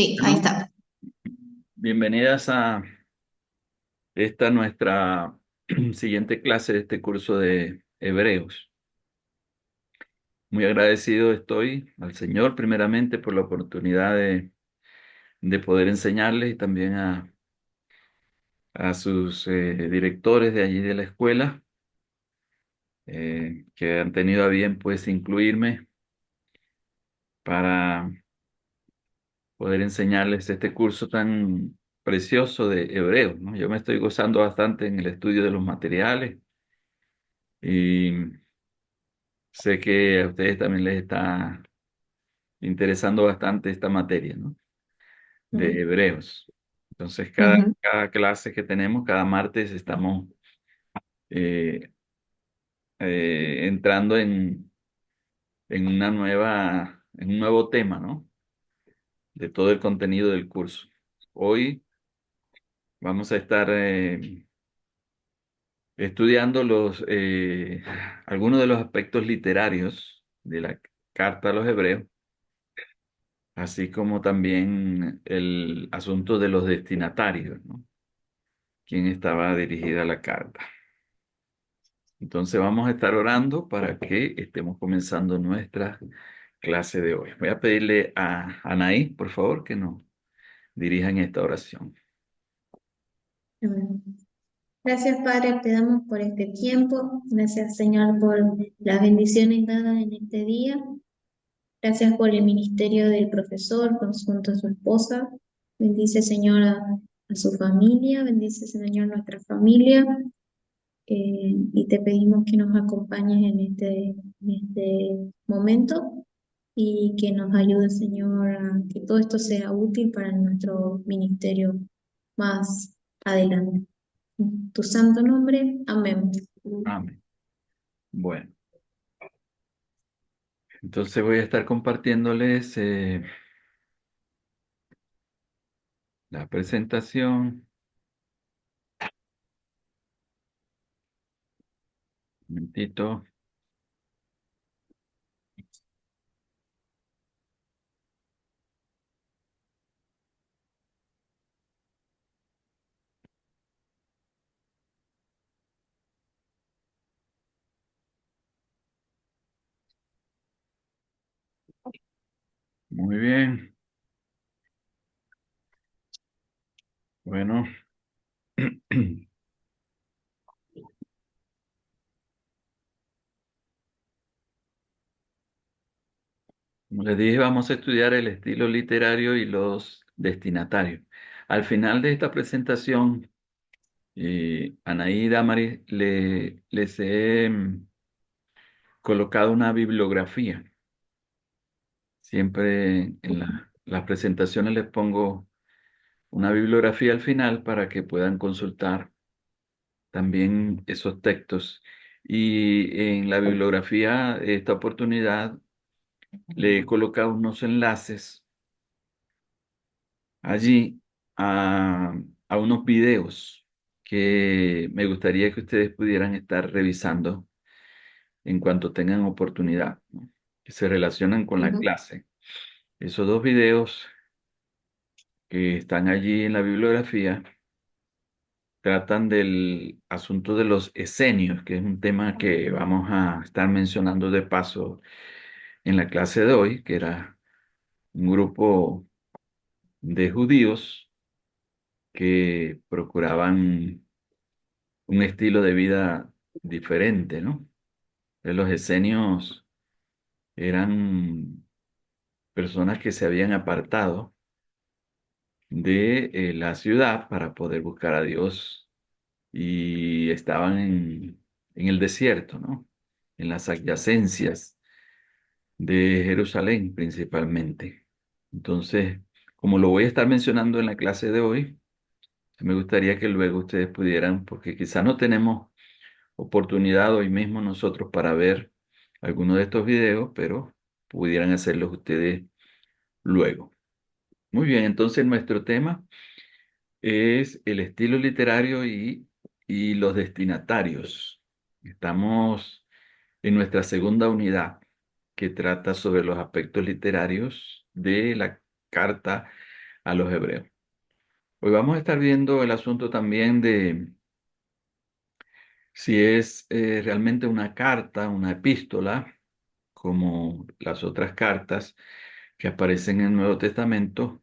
Sí, ahí Bueno, está. bienvenidas a esta nuestra siguiente clase de este curso de Hebreos. Muy agradecido estoy al Señor primeramente por la oportunidad de poder enseñarles y también a sus directores de allí de la escuela que han tenido a bien pues incluirme para poder enseñarles este curso tan precioso de Hebreos, ¿no? Yo me estoy gozando bastante en el estudio de los materiales y sé que a ustedes también les está interesando bastante esta materia, ¿no? De Mm, Hebreos. Entonces, ujú. cada clase que tenemos, cada martes, estamos eh, entrando en en un nuevo tema, ¿no? De todo el contenido del curso. Hoy vamos a estar estudiando algunos de los aspectos literarios de la carta a los Hebreos, así como también el asunto de los destinatarios, ¿no? Quién estaba dirigida la carta. Entonces vamos a estar orando para que estemos comenzando nuestra clase de hoy. Voy a pedirle a Anaí, por favor, que nos dirija en esta oración. Amén. Gracias, Padre, te damos por este tiempo. Gracias, Señor, por las bendiciones dadas en este día. Gracias por el ministerio del profesor junto a su esposa. Bendice, Señor, a su familia. Bendice, Señor, nuestra familia. Y te pedimos que nos acompañes en este momento y que nos ayude, Señor, a que todo esto sea útil para nuestro ministerio más adelante. En tu santo nombre, amén. Amén. Bueno, entonces voy a estar compartiéndoles la presentación. Un momentito. Muy bien. Bueno, como les dije, vamos a estudiar el estilo literario y los destinatarios. Al final de esta presentación, Anaí y Damaris les he colocado una bibliografía. Siempre en las presentaciones les pongo una bibliografía al final para que puedan consultar también esos textos. Y en la bibliografía, esta oportunidad, le he colocado unos enlaces allí a, a unos videos que me gustaría que ustedes pudieran estar revisando en cuanto tengan oportunidad, ¿no? Que se relacionan con la Ujú. clase. Esos dos videos que están allí en la bibliografía tratan del asunto de los esenios, que es un tema que vamos a estar mencionando de paso en la clase de hoy, que era un grupo de judíos que procuraban un estilo de vida diferente, ¿no? Los esenios eran personas que se habían apartado de la ciudad para poder buscar a Dios y estaban en el desierto, ¿no? En las adyacencias de Jerusalén principalmente. Entonces, como lo voy a estar mencionando en la clase de hoy, me gustaría que luego ustedes pudieran, porque quizá no tenemos oportunidad hoy mismo nosotros para ver alguno de estos videos, pero pudieran hacerlos ustedes luego. Muy bien, entonces nuestro tema es el estilo literario y los destinatarios. Estamos en nuestra segunda unidad que trata sobre los aspectos literarios de la carta a los hebreos. Hoy vamos a estar viendo el asunto también de si es realmente una carta, una epístola, como las otras cartas que aparecen en el Nuevo Testamento,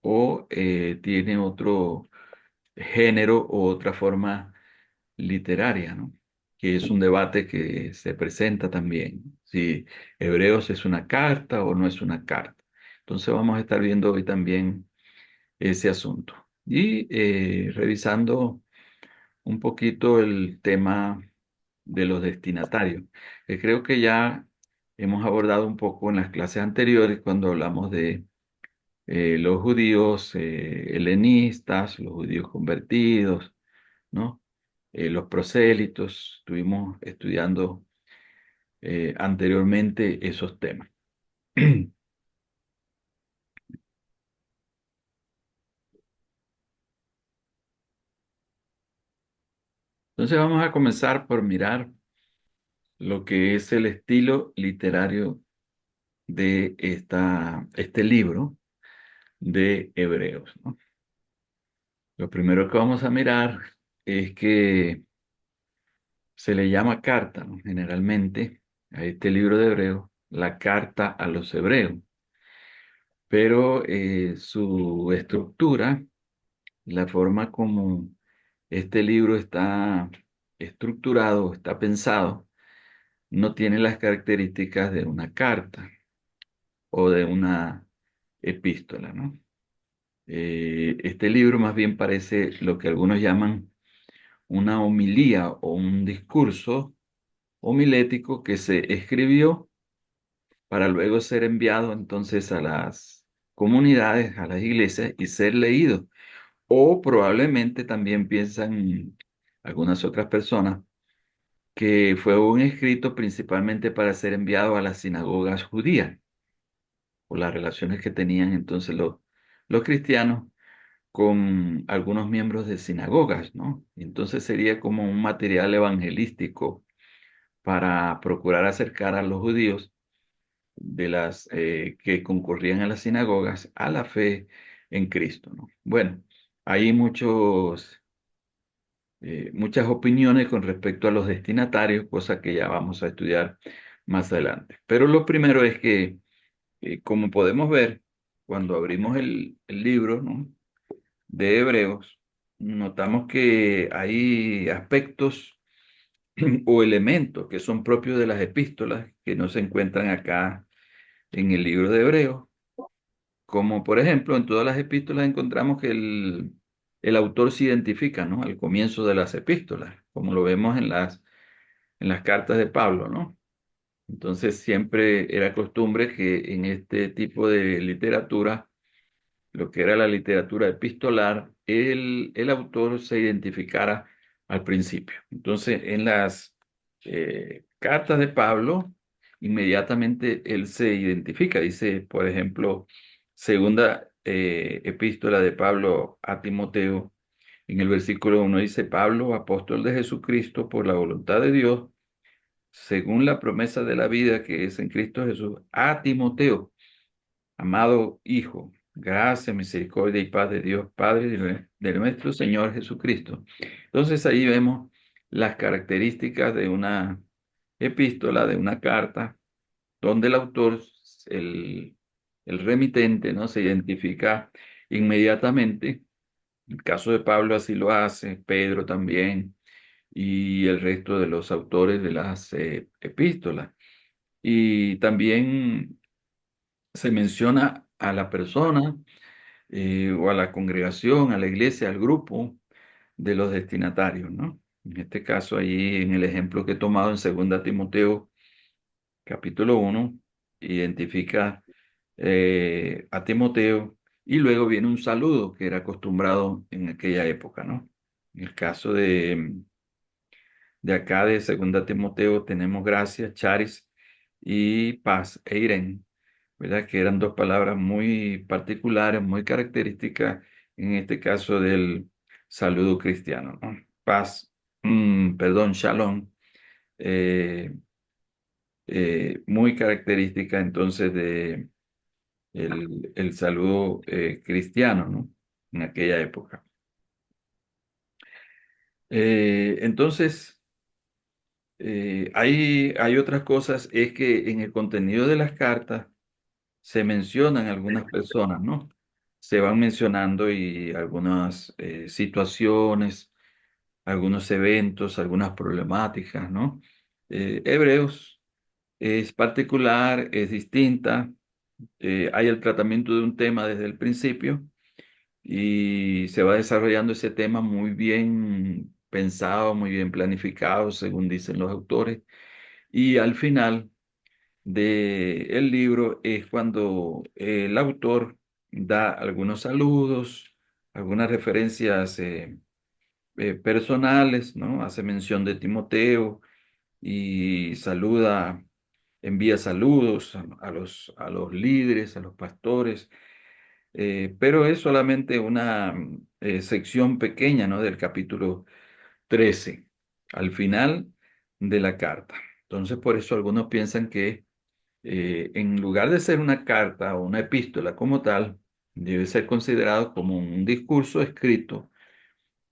o tiene otro género o otra forma literaria, ¿no? Que es un debate que se presenta también, si Hebreos es una carta o no es una carta. Entonces vamos a estar viendo hoy también ese asunto y revisando un poquito el tema de los destinatarios, que creo que ya hemos abordado un poco en las clases anteriores cuando hablamos de los judíos helenistas, los judíos convertidos, ¿no? Los prosélitos, estuvimos estudiando anteriormente esos temas. Entonces vamos a comenzar por mirar lo que es el estilo literario de este libro de Hebreos, ¿no? Lo primero que vamos a mirar es que se le llama carta, ¿no? Generalmente a este libro de Hebreos, la carta a los hebreos, pero su estructura, la forma como este libro está estructurado, está pensado, no tiene las características de una carta o de una epístola, ¿no? Este libro más bien parece lo que algunos llaman una homilía o un discurso homilético que se escribió para luego ser enviado entonces a las comunidades, a las iglesias y ser leído. O probablemente también piensan algunas otras personas que fue un escrito principalmente para ser enviado a las sinagogas judías, por las relaciones que tenían entonces los cristianos con algunos miembros de sinagogas, ¿no? Entonces sería como un material evangelístico para procurar acercar a los judíos de las que concurrían a las sinagogas a la fe en Cristo, ¿no? Bueno, hay muchas opiniones con respecto a los destinatarios, cosa que ya vamos a estudiar más adelante. Pero lo primero es que, como podemos ver, cuando abrimos el libro, ¿no? de Hebreos, notamos que hay aspectos o elementos que son propios de las epístolas que no se encuentran acá en el libro de Hebreos, como por ejemplo en todas las epístolas encontramos que el autor se identifica, ¿no? Al comienzo de las epístolas, como lo vemos en las cartas de Pablo, ¿no? Entonces siempre era costumbre que en este tipo de literatura, lo que era la literatura epistolar, el autor se identificara al principio. Entonces, en las cartas de Pablo, inmediatamente él se identifica. Dice, por ejemplo, segunda epístola de Pablo a Timoteo, en el versículo 1 dice, Pablo, apóstol de Jesucristo, por la voluntad de Dios, según la promesa de la vida que es en Cristo Jesús, a Timoteo, amado Hijo, gracia, misericordia y paz de Dios Padre de nuestro Señor Jesucristo. Entonces ahí vemos las características de una epístola, de una carta, donde el autor, el, el remitente, ¿no? Se identifica inmediatamente. En el caso de Pablo así lo hace, Pedro también, y el resto de los autores de las epístolas. Y también se menciona a la persona o a la congregación, a la iglesia, al grupo de los destinatarios, ¿no? En este caso, ahí en el ejemplo que he tomado en 2 Timoteo, capítulo 1, identifica a Timoteo y luego viene un saludo que era acostumbrado en aquella época, ¿no? En el caso de acá de 2 Timoteo tenemos gracia, charis y paz, eiren, ¿verdad? Que eran dos palabras muy particulares, muy características en este caso del saludo cristiano, ¿no? Paz, perdón, shalom, eh, muy característica entonces el saludo cristiano, ¿no? En aquella época. Entonces, hay otras cosas, es que en el contenido de las cartas se mencionan algunas personas, ¿no? Se van mencionando y algunas situaciones, algunos eventos, algunas problemáticas, ¿no? Hebreos es particular, es distinta, hay el tratamiento de un tema desde el principio y se va desarrollando ese tema muy bien pensado, muy bien planificado, según dicen los autores, y al final del libro es cuando el autor da algunos saludos, algunas referencias personales, ¿no? Hace mención de Timoteo y saluda, envía saludos a los líderes, a los pastores, pero es solamente una sección pequeña, ¿no? Del capítulo 13 al final de la carta. Entonces, por eso algunos piensan que en lugar de ser una carta o una epístola como tal, debe ser considerado como un discurso escrito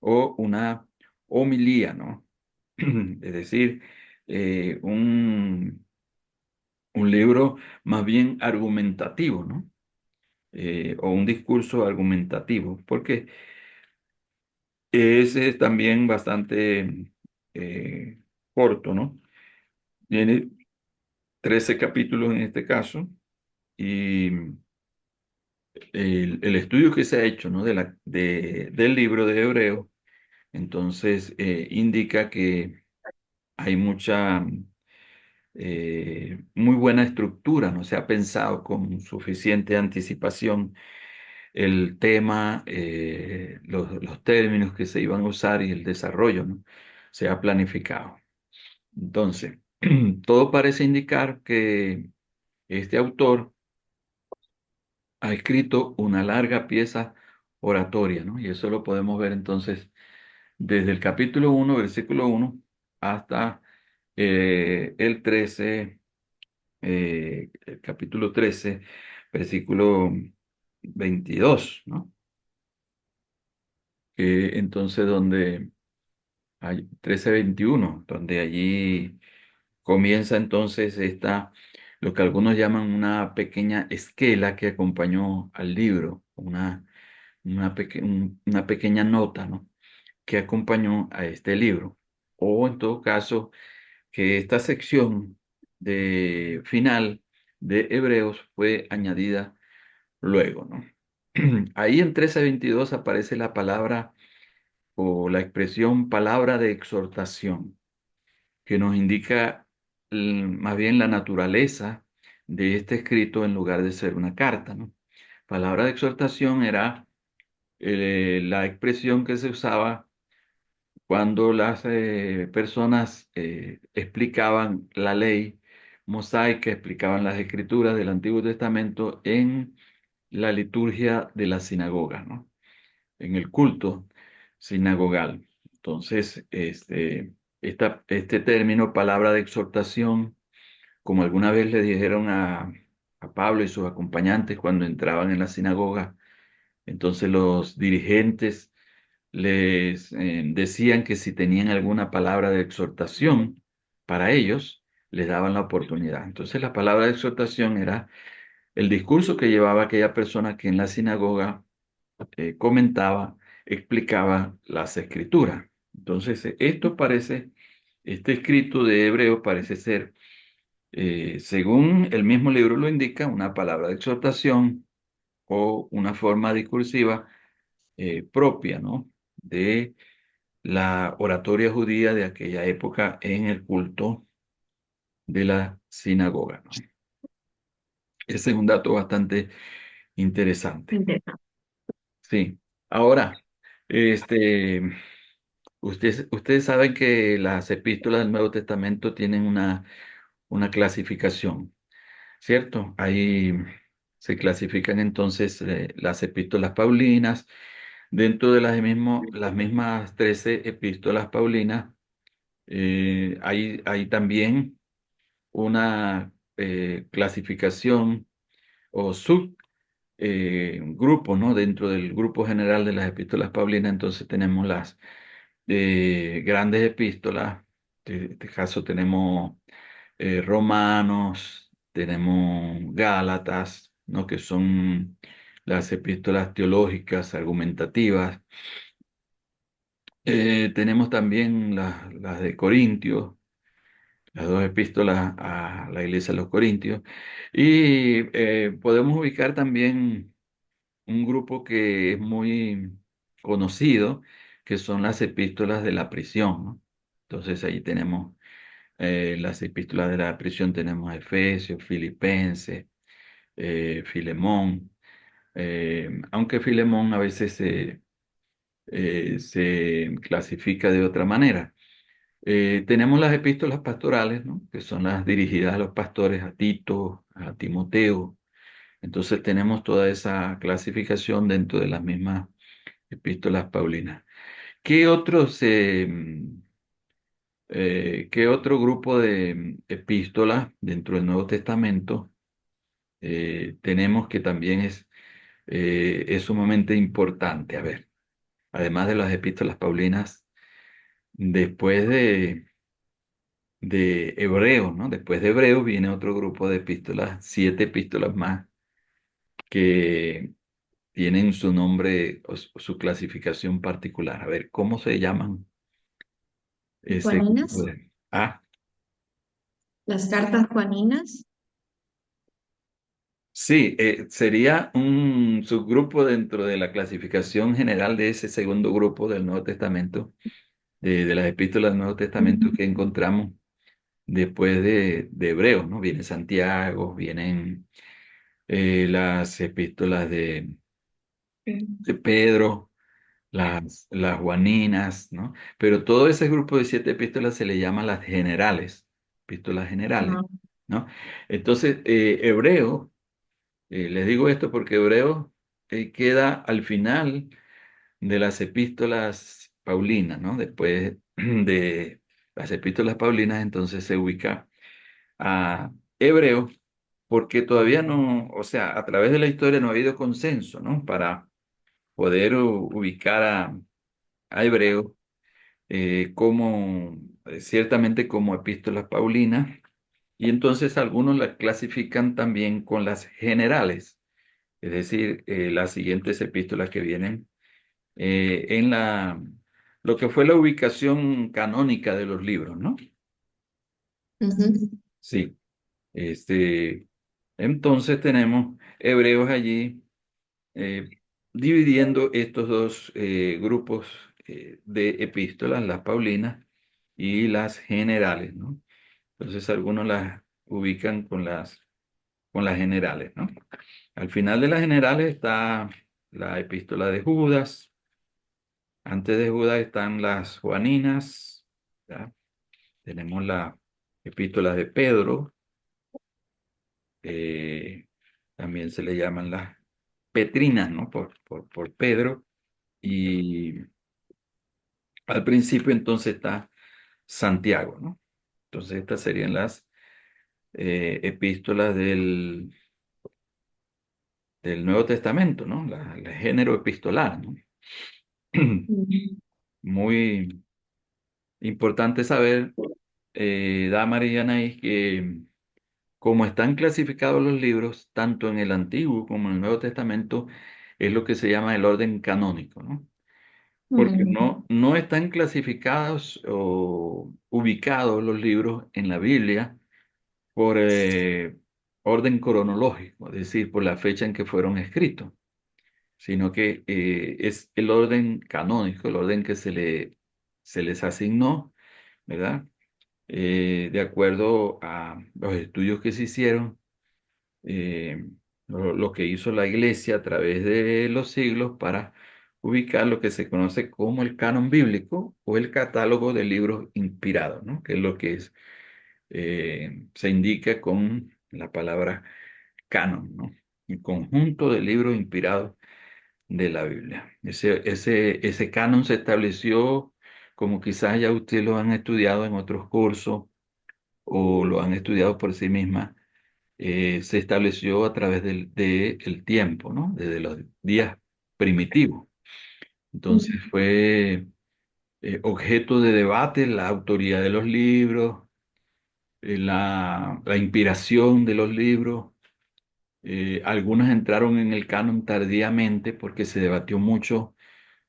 o una homilía, ¿no? Es decir, un libro más bien argumentativo, ¿no? O un discurso argumentativo, porque ese es también bastante corto, ¿no? Tiene 13 capítulos en este caso, y el estudio que se ha hecho, ¿no? Del libro de Hebreo, entonces indica que hay mucha, muy buena estructura, ¿no? Se ha pensado con suficiente anticipación el tema, los términos que se iban a usar y el desarrollo, ¿no? Se ha planificado. Entonces, todo parece indicar que este autor ha escrito una larga pieza oratoria, ¿no? Y eso lo podemos ver entonces desde el capítulo 1, versículo 1, hasta el 13, el capítulo 13, versículo 22, entonces donde hay 13:21, donde allí comienza entonces lo que algunos llaman una pequeña esquela que acompañó al libro, una pequeña nota, ¿no? Que acompañó a este libro. O en todo caso, que esta sección de final de Hebreos fue añadida luego, ¿no? Ahí en 13:22 aparece la palabra o la expresión palabra de exhortación, que nos indica más bien la naturaleza de este escrito en lugar de ser una carta, ¿no? Palabra de exhortación era la expresión que se usaba cuando las personas explicaban la ley mosaica, explicaban las escrituras del Antiguo Testamento en la liturgia de la sinagoga, ¿no? En el culto sinagogal. Entonces, este término, palabra de exhortación, como alguna vez le dijeron a Pablo y sus acompañantes cuando entraban en la sinagoga, entonces los dirigentes les decían que si tenían alguna palabra de exhortación para ellos, les daban la oportunidad. Entonces la palabra de exhortación era el discurso que llevaba aquella persona que en la sinagoga comentaba, explicaba las escrituras. Entonces este escrito de Hebreo parece ser, según el mismo libro lo indica, una palabra de exhortación o una forma discursiva propia, ¿no? De la oratoria judía de aquella época en el culto de la sinagoga, ¿no? Ese es un dato bastante interesante. Interesante. Sí. Ahora, este, ustedes saben que las epístolas del Nuevo Testamento tienen una clasificación, ¿cierto? Ahí se clasifican entonces las epístolas paulinas. Dentro de las mismas 13 epístolas paulinas, hay también una clasificación o subclasificación grupos, ¿no? Dentro del grupo general de las epístolas paulinas, entonces tenemos las grandes epístolas. En este caso tenemos Romanos, tenemos Gálatas, ¿no? Que son las epístolas teológicas, argumentativas. Tenemos también las de Corintios, las dos epístolas a la iglesia de los Corintios. Y podemos ubicar también un grupo que es muy conocido, que son las epístolas de la prisión, ¿no? Entonces ahí tenemos las epístolas de la prisión, tenemos Efesios, Filipenses, Filemón, aunque Filemón a veces se clasifica de otra manera. Tenemos las epístolas pastorales, ¿no? Que son las dirigidas a los pastores, a Tito, a Timoteo. Entonces tenemos toda esa clasificación dentro de las mismas epístolas paulinas. ¿Qué otros, qué otro grupo de epístolas dentro del Nuevo Testamento tenemos que también es sumamente importante? A ver, además de las epístolas paulinas, después de Hebreos, ¿no? Después de Hebreos viene otro grupo de epístolas, 7 epístolas más, que tienen su nombre o su clasificación particular. A ver, ¿cómo se llaman ese grupo Juaninas, de... Ah, las cartas Juaninas. sí, sería un subgrupo dentro de la clasificación general de ese segundo grupo del Nuevo Testamento, de las epístolas del Nuevo Testamento Ujú. que encontramos después de Hebreos, ¿no? Viene Santiago, vienen las epístolas de Pedro, las Juaninas, ¿no? Pero todo ese grupo de 7 epístolas se le llama las generales, epístolas generales, Ah, ¿no? Entonces, Hebreo, les digo esto porque Hebreo queda al final de las epístolas paulinas, ¿no? Después de las epístolas paulinas, entonces se ubica a Hebreo, porque todavía no, o sea, a través de la historia no ha habido consenso, ¿no? Para poder ubicar a Hebreo como, ciertamente como epístolas paulinas, y entonces algunos las clasifican también con las generales, es decir, las siguientes epístolas que vienen en lo que fue la ubicación canónica de los libros, ¿no? ujú, Sí, este, entonces tenemos Hebreos allí eh, dividiendo estos dos grupos de epístolas, las paulinas y las generales, ¿no? Entonces algunos las ubican con las generales, ¿no? Al final de las generales está la epístola de Judas, antes de Judas están las Juaninas, ¿ya? Tenemos la epístola de Pedro, eh, también se le llaman las Petrinas, ¿no? Por Pedro. Y al principio entonces está Santiago, ¿no? Entonces estas serían las epístolas del Nuevo Testamento, ¿no? El género epistolar, ¿no? ujú, Muy importante saber, Damaris y Anaís, que como están clasificados los libros, tanto en el Antiguo como en el Nuevo Testamento, es lo que se llama el orden canónico, ¿no? Porque ujú, no están clasificados o ubicados los libros en la Biblia por orden cronológico, es decir, por la fecha en que fueron escritos, sino que es el orden canónico, el orden que se les asignó, ¿verdad? De acuerdo a los estudios que se hicieron, eh, lo que hizo la Iglesia a través de los siglos para ubicar lo que se conoce como el canon bíblico o el catálogo de libros inspirados, ¿no? Que es lo que se indica con la palabra canon, ¿no? El conjunto de libros inspirados de la Biblia. Ese canon se estableció, como quizás ya ustedes lo han estudiado en otros cursos o lo han estudiado por sí mismas, se estableció a través del tiempo, ¿no? Desde los días primitivos. Entonces Mm. fue objeto de debate la autoría de los libros, la inspiración de los libros. Algunos entraron en el canon tardíamente porque se debatió mucho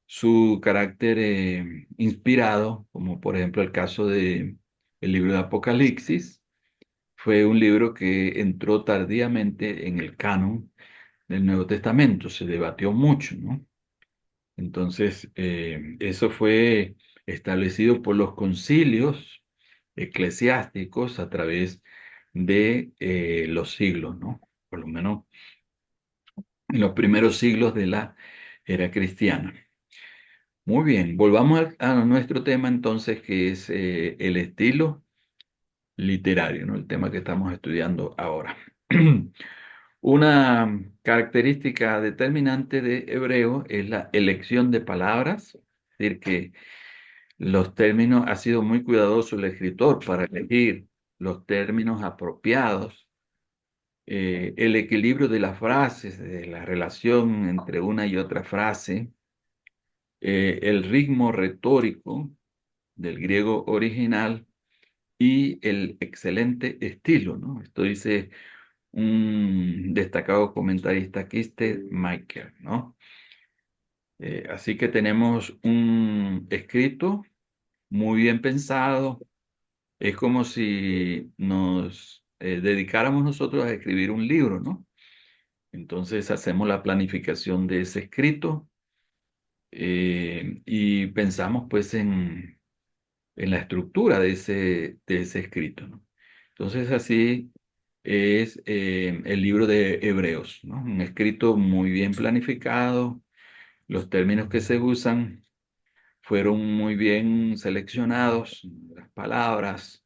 su carácter inspirado, como por ejemplo el caso de el libro de Apocalipsis. Fue un libro que entró tardíamente en el canon del Nuevo Testamento, se debatió mucho, ¿no? Entonces, eso fue establecido por los concilios eclesiásticos a través de los siglos, ¿no? Por lo menos en los primeros siglos de la era cristiana. Muy bien, volvamos a nuestro tema entonces, que es el estilo literario, ¿no? El tema que estamos estudiando ahora. Una característica determinante de Hebreo es la elección de palabras, es decir, que los términos, ha sido muy cuidadoso el escritor para elegir los términos apropiados, el equilibrio de las frases, de la relación entre una y otra frase, el ritmo retórico del griego original y el excelente estilo, ¿no? Esto dice un destacado comentarista, Kiste Michael, ¿no? Así que tenemos un escrito muy bien pensado. Es como si nos dedicáramos nosotros a escribir un libro, ¿no? Entonces hacemos la planificación de ese escrito y pensamos pues en la estructura de ese escrito, ¿no? Entonces así es el libro de Hebreos, ¿no? Un escrito muy bien planificado, los términos que se usan fueron muy bien seleccionados, las palabras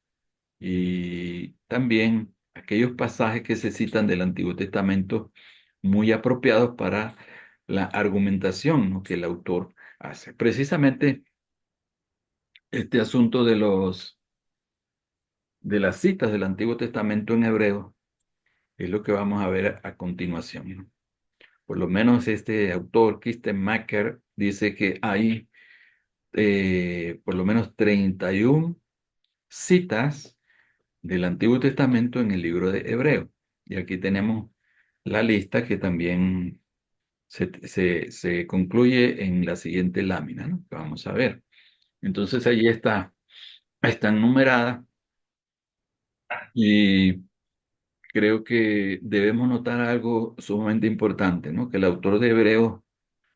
y también aquellos pasajes que se citan del Antiguo Testamento muy apropiados para la argumentación, ¿no?, que el autor hace. Precisamente este asunto de las citas del Antiguo Testamento en hebreo es lo que vamos a ver a continuación, ¿no? Por lo menos este autor, Kirsten Macker, dice que hay por lo menos 31 citas del Antiguo Testamento en el libro de Hebreo. Y aquí tenemos la lista que también se concluye en la siguiente lámina, ¿no?, que vamos a ver. Entonces allí están numeradas y creo que debemos notar algo sumamente importante, ¿no? Que el autor de Hebreos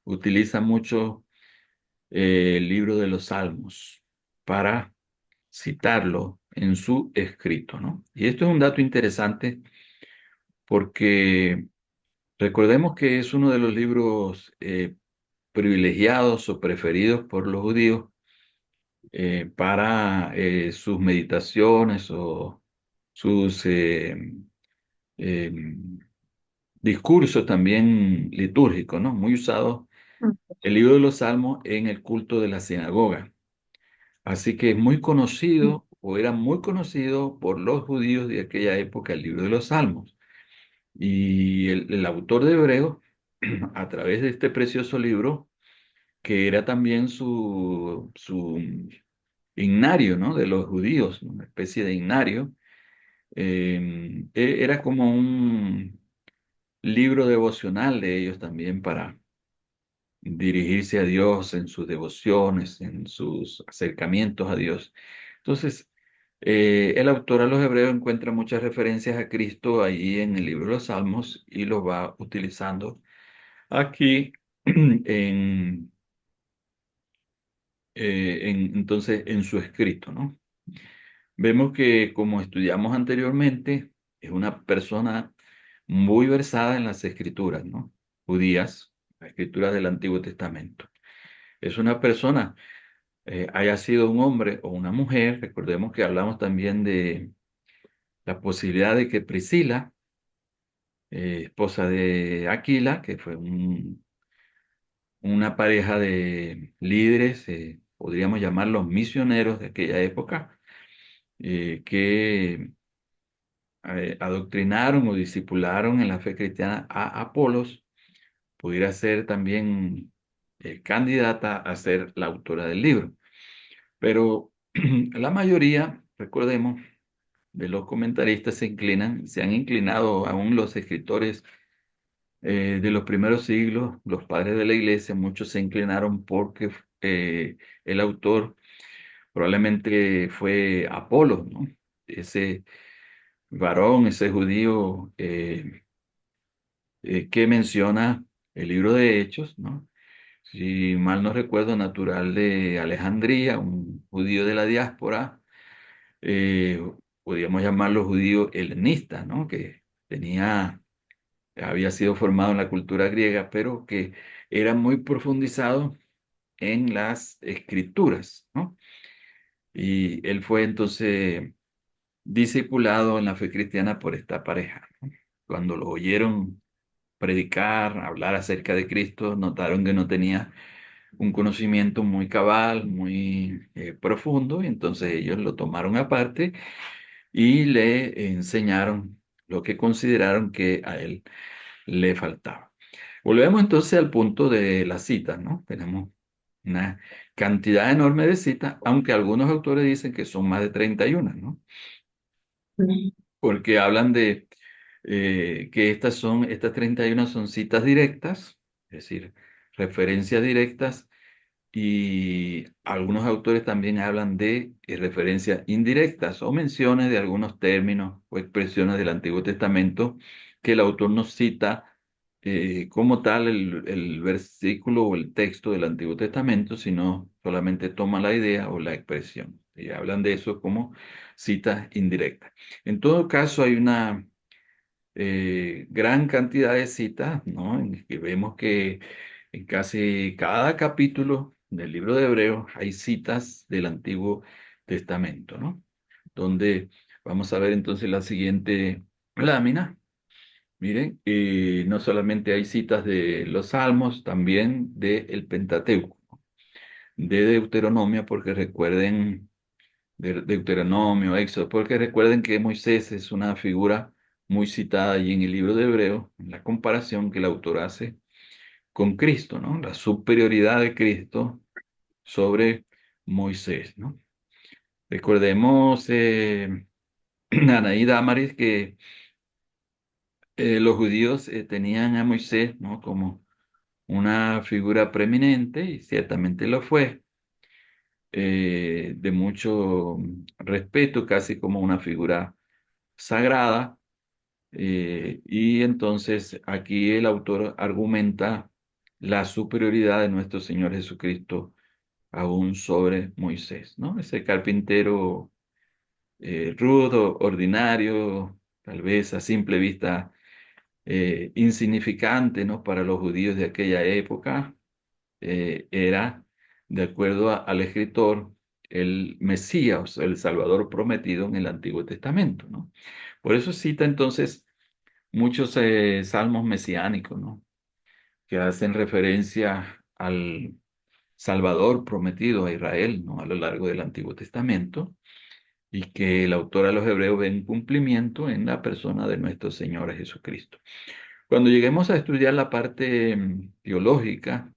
utiliza mucho el libro de los Salmos para citarlo en su escrito, ¿no? Y esto es un dato interesante porque recordemos que es uno de los libros privilegiados o preferidos por los judíos para sus meditaciones o sus eh, discursos también litúrgicos, ¿no? Muy usado el libro de los Salmos en el culto de la sinagoga. Así que es muy conocido o era muy conocido por los judíos de aquella época el libro de los Salmos. Y el autor de Hebreos, a través de este precioso libro, que era también su himnario, ¿no?, de los judíos, una especie de himnario, era como un libro devocional de ellos también para dirigirse a Dios en sus devociones, en sus acercamientos a Dios. Entonces, el autor a los Hebreos encuentra muchas referencias a Cristo ahí en el libro de los Salmos y los va utilizando aquí en, entonces en su escrito, ¿no? Vemos que, como estudiamos anteriormente, es una persona muy versada en las escrituras, ¿no?, judías, las escrituras del Antiguo Testamento. Es una persona, haya sido un hombre o una mujer. Recordemos que hablamos también de la posibilidad de que Priscila, esposa de Aquila, que fue una pareja de líderes, podríamos llamarlos misioneros de aquella época, que adoctrinaron o discipularon en la fe cristiana a Apolos, pudiera ser también candidata a ser la autora del libro. Pero la mayoría, recordemos, de los comentaristas se han inclinado, aún los escritores de los primeros siglos, los padres de la iglesia, muchos se inclinaron porque el autor probablemente fue Apolo, ¿no? Ese varón, ese judío que menciona el libro de Hechos, ¿no? Si mal no recuerdo, natural de Alejandría, un judío de la diáspora, eh, podríamos llamarlo judío helenista, ¿no? Que había sido formado en la cultura griega, pero que era muy profundizado en las escrituras, ¿no? Y él fue entonces discipulado en la fe cristiana por esta pareja, ¿no? Cuando lo oyeron predicar, hablar acerca de Cristo, notaron que no tenía un conocimiento muy cabal, muy profundo, y entonces ellos lo tomaron aparte y le enseñaron lo que consideraron que a él le faltaba. Volvemos entonces al punto de las citas, ¿no? Tenemos una cantidad enorme de citas, aunque algunos autores dicen que son más de 31, ¿no? Porque hablan de que estas 31 son citas directas, es decir, referencias directas, y algunos autores también hablan de referencias indirectas o menciones de algunos términos o expresiones del Antiguo Testamento que el autor nos cita como tal el versículo o el texto del Antiguo Testamento, sino solamente toma la idea o la expresión. Y hablan de eso como citas indirectas. En todo caso, hay una gran cantidad de citas, ¿no? En que vemos que en casi cada capítulo del libro de Hebreos hay citas del Antiguo Testamento, ¿no? Donde vamos a ver entonces la siguiente lámina. Miren, no solamente hay citas de los Salmos, también del Pentateuco, de Deuteronomio, porque recuerden de Deuteronomio, Éxodo, porque recuerden que Moisés es una figura muy citada allí en el libro de Hebreo, en la comparación que el autor hace con Cristo, ¿no? La superioridad de Cristo sobre Moisés, ¿no? Recordemos, Anaí Damaris, que los judíos tenían a Moisés, ¿no? Como una figura preeminente, y ciertamente lo fue, de mucho respeto, casi como una figura sagrada. Y entonces aquí el autor argumenta la superioridad de nuestro Señor Jesucristo aún sobre Moisés, ¿no? Ese carpintero rudo, ordinario, tal vez a simple vista insignificante, ¿no? Para los judíos de aquella época, era, de acuerdo al escritor, el Mesías, el Salvador prometido en el Antiguo Testamento, ¿no? Por eso cita entonces muchos salmos mesiánicos, ¿no? Que hacen referencia al Salvador prometido a Israel, ¿no? A lo largo del Antiguo Testamento, y que el autor a los Hebreos ve en cumplimiento en la persona de nuestro Señor Jesucristo. Cuando lleguemos a estudiar la parte teológica